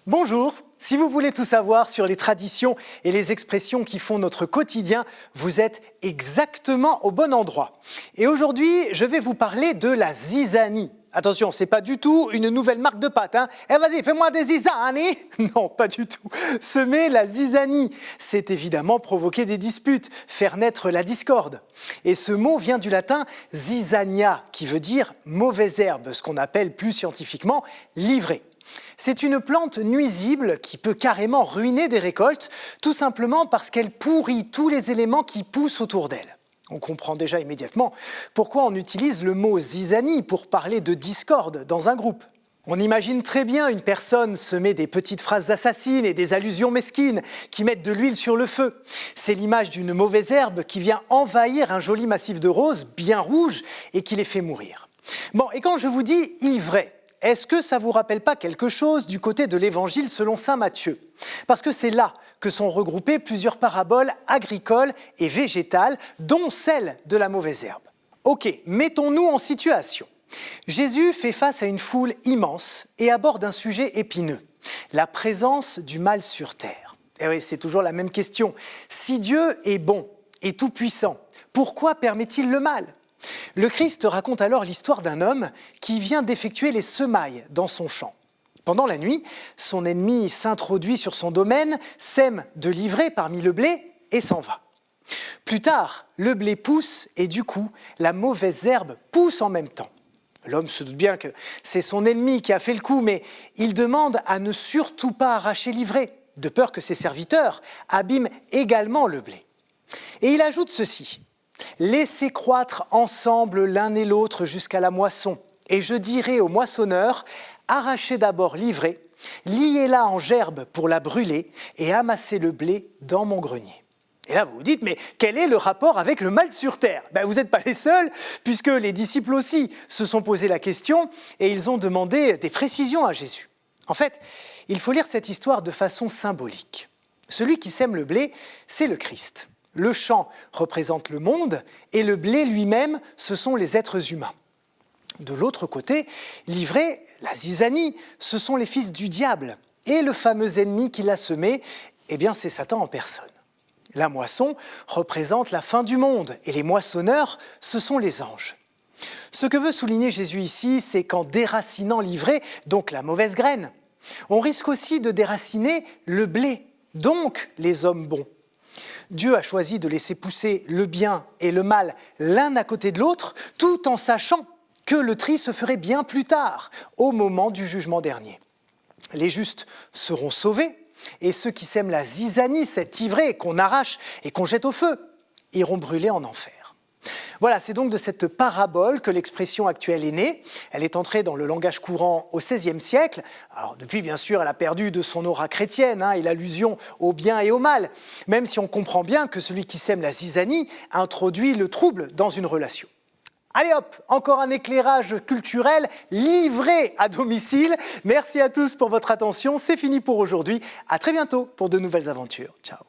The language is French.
Bonjour, si vous voulez tout savoir sur les traditions et les expressions qui font notre quotidien, vous êtes exactement au bon endroit. Et aujourd'hui, je vais vous parler de la zizanie. Attention, c'est pas du tout une nouvelle marque de pâtes, hein. Eh vas-y, fais-moi des zizanies. Non, pas du tout. Semer la zizanie, c'est évidemment provoquer des disputes, faire naître la discorde. Et ce mot vient du latin zizania, qui veut dire mauvaise herbe, ce qu'on appelle plus scientifiquement l'ivraie. C'est une plante nuisible qui peut carrément ruiner des récoltes, tout simplement parce qu'elle pourrit tous les éléments qui poussent autour d'elle. On comprend déjà immédiatement pourquoi on utilise le mot zizanie pour parler de discorde dans un groupe. On imagine très bien une personne semer des petites phrases assassines et des allusions mesquines qui mettent de l'huile sur le feu. C'est l'image d'une mauvaise herbe qui vient envahir un joli massif de roses bien rouges et qui les fait mourir. Bon, et quand je vous dis ivraie, est-ce que ça ne vous rappelle pas quelque chose du côté de l'Évangile selon saint Matthieu? Parce que c'est là que sont regroupées plusieurs paraboles agricoles et végétales, dont celle de la mauvaise herbe. Ok, mettons-nous en situation. Jésus fait face à une foule immense et aborde un sujet épineux, la présence du mal sur terre. Et oui, c'est toujours la même question. Si Dieu est bon et tout-puissant, pourquoi permet-il le mal ? Le Christ raconte alors l'histoire d'un homme qui vient d'effectuer les semailles dans son champ. Pendant la nuit, son ennemi s'introduit sur son domaine, sème de l'ivraie parmi le blé et s'en va. Plus tard, le blé pousse et du coup, la mauvaise herbe pousse en même temps. L'homme se doute bien que c'est son ennemi qui a fait le coup, mais il demande à ne surtout pas arracher l'ivraie, de peur que ses serviteurs abîment également le blé. Et il ajoute ceci. Laissez croître ensemble l'un et l'autre jusqu'à la moisson. Et je dirai au moissonneur, arrachez d'abord l'ivraie, liez-la en gerbe pour la brûler et amassez le blé dans mon grenier. Et là, vous vous dites, mais quel est le rapport avec le mal sur terre ? Vous n'êtes pas les seuls, puisque les disciples aussi se sont posé la question et ils ont demandé des précisions à Jésus. En fait, il faut lire cette histoire de façon symbolique. Celui qui sème le blé, c'est le Christ. Le champ représente le monde et le blé lui-même, ce sont les êtres humains. De l'autre côté, l'ivraie, la zizanie, ce sont les fils du diable. Et le fameux ennemi qui l'a semé, c'est Satan en personne. La moisson représente la fin du monde et les moissonneurs, ce sont les anges. Ce que veut souligner Jésus ici, c'est qu'en déracinant l'ivraie, donc la mauvaise graine, on risque aussi de déraciner le blé, donc les hommes bons. Dieu a choisi de laisser pousser le bien et le mal l'un à côté de l'autre, tout en sachant que le tri se ferait bien plus tard, au moment du jugement dernier. Les justes seront sauvés, et ceux qui sèment la zizanie, cette ivraie qu'on arrache et qu'on jette au feu, iront brûler en enfer. Voilà, c'est donc de cette parabole que l'expression actuelle est née. Elle est entrée dans le langage courant au XVIe siècle. Alors depuis, bien sûr, elle a perdu de son aura chrétienne et l'allusion au bien et au mal, même si on comprend bien que celui qui sème la zizanie introduit le trouble dans une relation. Allez hop, encore un éclairage culturel livré à domicile. Merci à tous pour votre attention, c'est fini pour aujourd'hui. À très bientôt pour de nouvelles aventures. Ciao.